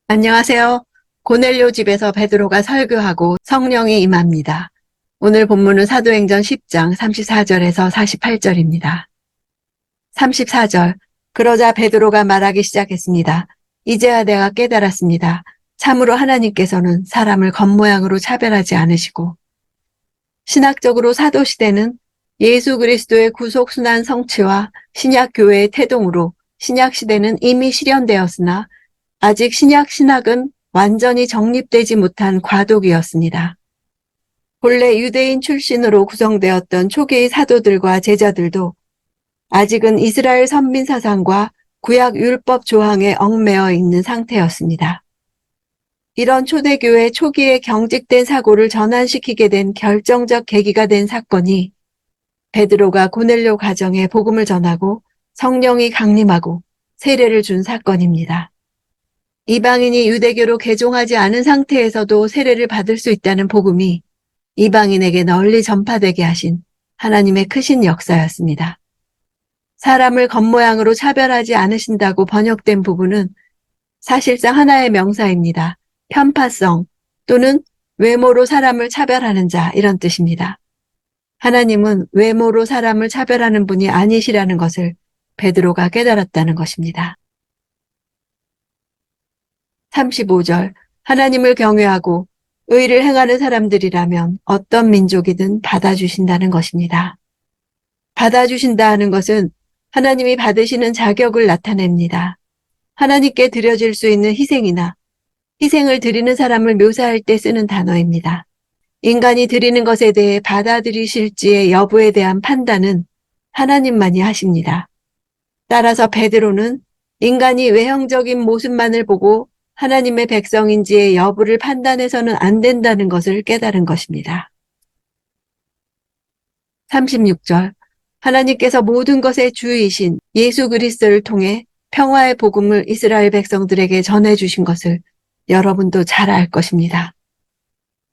안녕하세요. 고넬료 집에서 베드로가 설교하고 성령이 임합니다. 오늘 본문은 사도행전 10장 34절에서 48절입니다. 34절. 그러자 베드로가 말하기 시작했습니다. 이제야 내가 깨달았습니다. 참으로 하나님께서는 사람을 겉모양으로 차별하지 않으시고 신학적으로 사도시대는 예수 그리스도의 구속순환 성취와 신약교회의 태동으로 신약시대는 이미 실현되었으나 아직 신약 신학은 완전히 정립되지 못한 과도기였습니다. 본래 유대인 출신으로 구성되었던 초기의 사도들과 제자들도 아직은 이스라엘 선민 사상과 구약 율법 조항에 얽매여 있는 상태였습니다. 이런 초대교회 초기에 경직된 사고를 전환시키게 된 결정적 계기가 된 사건이 베드로가 고넬료 가정에 복음을 전하고 성령이 강림하고 세례를 준 사건입니다. 이방인이 유대교로 개종하지 않은 상태에서도 세례를 받을 수 있다는 복음이 이방인에게 널리 전파되게 하신 하나님의 크신 역사였습니다. 사람을 겉모양으로 차별하지 않으신다고 번역된 부분은 사실상 하나의 명사입니다. 편파성 또는 외모로 사람을 차별하는 자 이런 뜻입니다. 하나님은 외모로 사람을 차별하는 분이 아니시라는 것을 베드로가 깨달았다는 것입니다. 35절. 하나님을 경외하고 의를 행하는 사람들이라면 어떤 민족이든 받아주신다는 것입니다. 받아주신다 하는 것은 하나님이 받으시는 자격을 나타냅니다. 하나님께 드려질 수 있는 희생이나 희생을 드리는 사람을 묘사할 때 쓰는 단어입니다. 인간이 드리는 것에 대해 받아들이실지의 여부에 대한 판단은 하나님만이 하십니다. 따라서 베드로는 인간이 외형적인 모습만을 보고 하나님의 백성인지의 여부를 판단해서는 안 된다는 것을 깨달은 것입니다. 36절. 하나님께서 모든 것의 주이신 예수 그리스도를 통해 평화의 복음을 이스라엘 백성들에게 전해주신 것을 여러분도 잘 알 것입니다.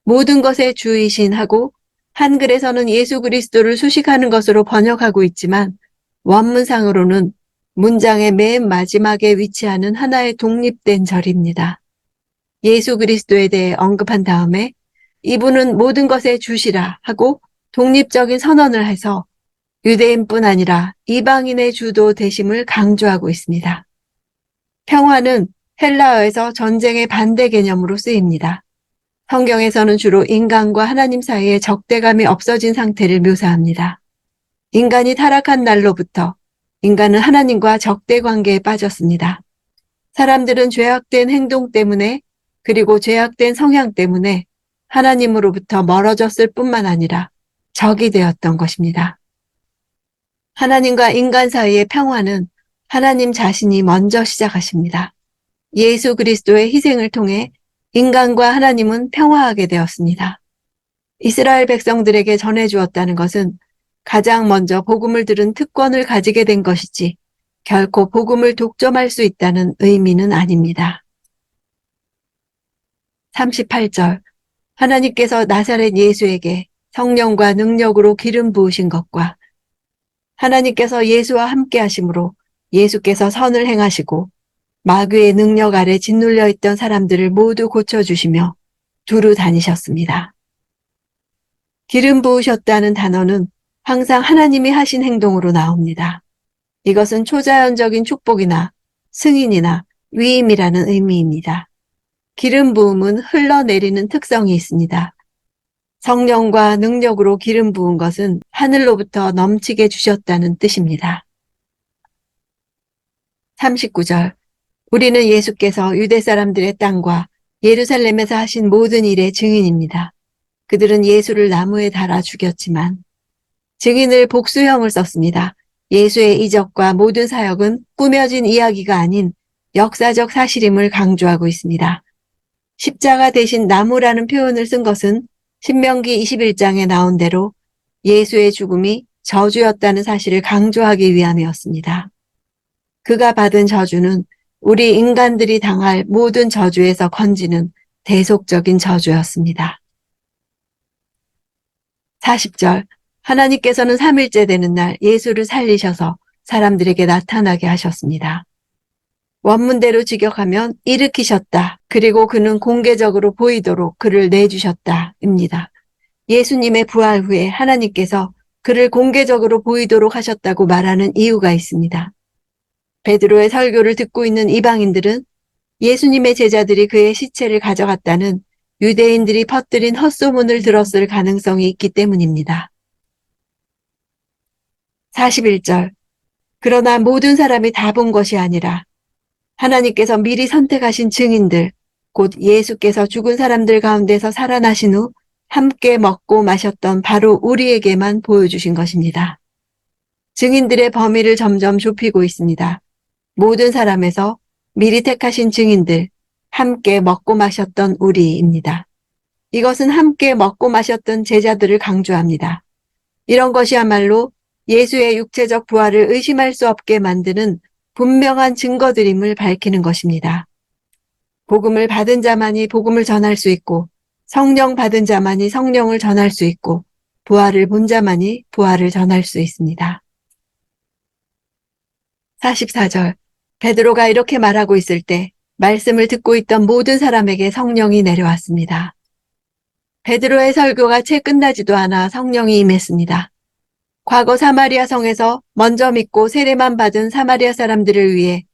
모든 것의 주이신 하고 한글에서는 예수 그리스도를 수식하는 것으로 번역하고 있지만 원문상으로는 문장의 맨 마지막에 위치하는 하나의 독립된 절입니다. 예수 그리스도에 대해 언급한 다음에 이분은 모든 것의 주시라 하고 독립적인 선언을 해서 유대인뿐 아니라 이방인의 주도 되심을 강조하고 있습니다. 평화는 헬라어에서 전쟁의 반대 개념으로 쓰입니다. 성경에서는 주로 인간과 하나님 사이에 적대감이 없어진 상태를 묘사합니다. 인간이 타락한 날로부터 인간은 하나님과 적대 관계에 빠졌습니다. 사람들은 죄악된 행동 때문에 그리고 죄악된 성향 때문에 하나님으로부터 멀어졌을 뿐만 아니라 적이 되었던 것입니다. 하나님과 인간 사이의 평화는 하나님 자신이 먼저 시작하십니다. 예수 그리스도의 희생을 통해 인간과 하나님은 평화하게 되었습니다. 이스라엘 백성들에게 전해주었다는 것은 가장 먼저 복음을 들은 특권을 가지게 된 것이지 결코 복음을 독점할 수 있다는 의미는 아닙니다. 38절. 하나님께서 나사렛 예수에게 성령과 능력으로 기름 부으신 것과 하나님께서 예수와 함께 하심으로 예수께서 선을 행하시고 마귀의 능력 아래 짓눌려 있던 사람들을 모두 고쳐주시며 두루 다니셨습니다. 기름 부으셨다는 단어는 항상 하나님이 하신 행동으로 나옵니다. 이것은 초자연적인 축복이나 승인이나 위임이라는 의미입니다. 기름 부음은 흘러내리는 특성이 있습니다. 성령과 능력으로 기름 부은 것은 하늘로부터 넘치게 주셨다는 뜻입니다. 39절. 우리는 예수께서 유대 사람들의 땅과 예루살렘에서 하신 모든 일의 증인입니다. 그들은 예수를 나무에 달아 죽였지만 증인을 복수형을 썼습니다. 예수의 이적과 모든 사역은 꾸며진 이야기가 아닌 역사적 사실임을 강조하고 있습니다. 십자가 대신 나무라는 표현을 쓴 것은 신명기 21장에 나온 대로 예수의 죽음이 저주였다는 사실을 강조하기 위함이었습니다. 그가 받은 저주는 우리 인간들이 당할 모든 저주에서 건지는 대속적인 저주였습니다. 40절. 하나님께서는 3일째 되는 날 예수를 살리셔서 사람들에게 나타나게 하셨습니다. 원문대로 직역하면 일으키셨다. 그리고 그는 공개적으로 보이도록 그를 내주셨다.입니다. 예수님의 부활 후에 하나님께서 그를 공개적으로 보이도록 하셨다고 말하는 이유가 있습니다. 베드로의 설교를 듣고 있는 이방인들은 예수님의 제자들이 그의 시체를 가져갔다는 유대인들이 퍼뜨린 헛소문을 들었을 가능성이 있기 때문입니다. 41절. 그러나 모든 사람이 다 본 것이 아니라 하나님께서 미리 선택하신 증인들, 곧 예수께서 죽은 사람들 가운데서 살아나신 후 함께 먹고 마셨던 바로 우리에게만 보여주신 것입니다. 증인들의 범위를 점점 좁히고 있습니다. 모든 사람에서 미리 택하신 증인들, 함께 먹고 마셨던 우리입니다. 이것은 함께 먹고 마셨던 제자들을 강조합니다. 이런 것이야말로 예수의 육체적 부활을 의심할 수 없게 만드는 분명한 증거들임을 밝히는 것입니다. 복음을 받은 자만이 복음을 전할 수 있고 성령 받은 자만이 성령을 전할 수 있고 부활을 본 자만이 부활을 전할 수 있습니다. 44절. 베드로가 이렇게 말하고 있을 때 말씀을 듣고 있던 모든 사람에게 성령이 내려왔습니다. 베드로의 설교가 채 끝나지도 않아 성령이 임했습니다. 과거 사마리아 성에서 먼저 믿고 세례만 받은 사마리아 사람들을 위해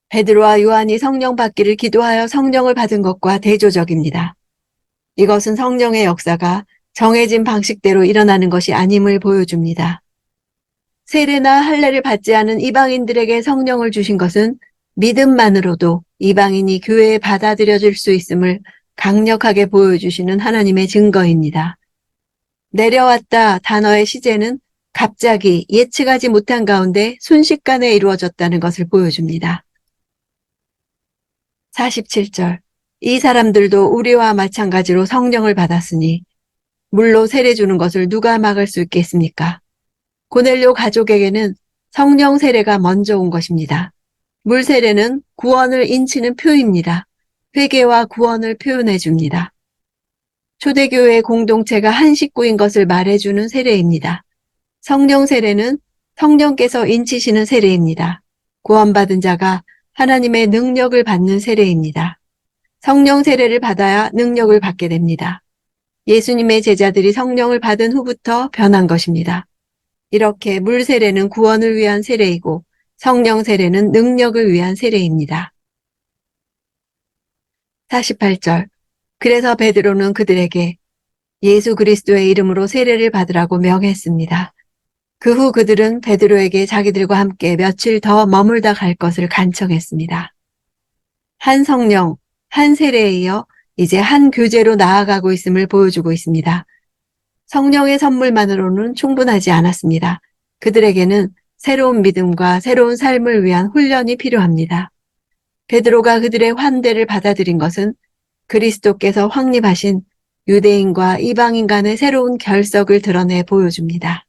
베드로와 요한이 성령 받기를 기도하여 성령을 받은 것과 대조적입니다. 이것은 성령의 역사가 정해진 방식대로 일어나는 것이 아님을 보여줍니다. 세례나 할례를 받지 않은 이방인들에게 성령을 주신 것은 믿음만으로도 이방인이 교회에 받아들여질 수 있음을 강력하게 보여주시는 하나님의 증거입니다. 내려왔다 단어의 시제는 갑자기 예측하지 못한 가운데 순식간에 이루어졌다는 것을 보여줍니다. 47절. 이 사람들도 우리와 마찬가지로 성령을 받았으니 물로 세례 주는 것을 누가 막을 수 있겠습니까? 고넬료 가족에게는 성령 세례가 먼저 온 것입니다. 물 세례는 구원을 인치는 표입니다. 회개와 구원을 표현해 줍니다. 초대교회 공동체가 한 식구인 것을 말해주는 세례입니다. 성령 세례는 성령께서 인치시는 세례입니다. 구원받은 자가 하나님의 능력을 받는 세례입니다. 성령 세례를 받아야 능력을 받게 됩니다. 예수님의 제자들이 성령을 받은 후부터 변한 것입니다. 이렇게 물 세례는 구원을 위한 세례이고 성령 세례는 능력을 위한 세례입니다. 48절. 그래서 베드로는 그들에게 예수 그리스도의 이름으로 세례를 받으라고 명했습니다. 그 후 그들은 베드로에게 자기들과 함께 며칠 더 머물다 갈 것을 간청했습니다. 한 성령, 한 세례에 이어 이제 한 교제로 나아가고 있음을 보여주고 있습니다. 성령의 선물만으로는 충분하지 않았습니다. 그들에게는 새로운 믿음과 새로운 삶을 위한 훈련이 필요합니다. 베드로가 그들의 환대를 받아들인 것은 그리스도께서 확립하신 유대인과 이방인 간의 새로운 결석을 드러내 보여줍니다.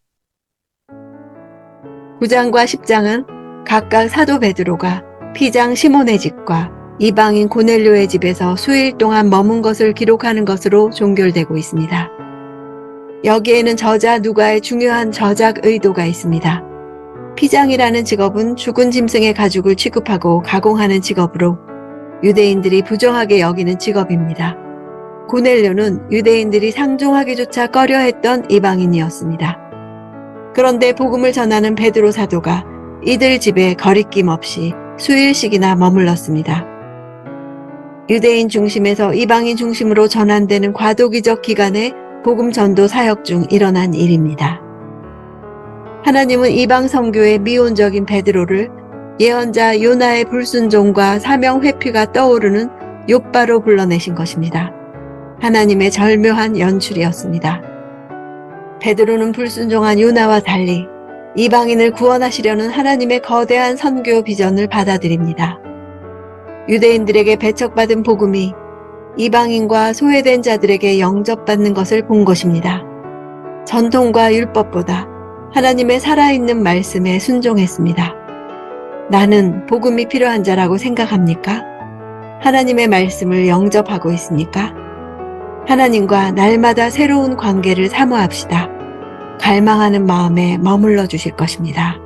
9장과 10장은 각각 사도 베드로가 피장 시몬의 집과 이방인 고넬료의 집에서 수일 동안 머문 것을 기록하는 것으로 종결되고 있습니다. 여기에는 저자 누가의 중요한 저작 의도가 있습니다. 피장이라는 직업은 죽은 짐승의 가죽을 취급하고 가공하는 직업으로 유대인들이 부정하게 여기는 직업입니다. 고넬료는 유대인들이 상종하기조차 꺼려했던 이방인이었습니다. 그런데 복음을 전하는 베드로 사도가 이들 집에 거리낌 없이 수일씩이나 머물렀습니다. 유대인 중심에서 이방인 중심으로 전환되는 과도기적 기간에 복음 전도 사역 중 일어난 일입니다. 하나님은 이방 선교의 미온적인 베드로를 예언자 요나의 불순종과 사명 회피가 떠오르는 욥바로 불러내신 것입니다. 하나님의 절묘한 연출이었습니다. 베드로는 불순종한 요나와 달리 이방인을 구원하시려는 하나님의 거대한 선교 비전을 받아들입니다. 유대인들에게 배척받은 복음이 이방인과 소외된 자들에게 영접받는 것을 본 것입니다. 전통과 율법보다 하나님의 살아있는 말씀에 순종했습니다. 나는 복음이 필요한 자라고 생각합니까? 하나님의 말씀을 영접하고 있습니까? 하나님과 날마다 새로운 관계를 사모합시다. 갈망하는 마음에 머물러 주실 것입니다.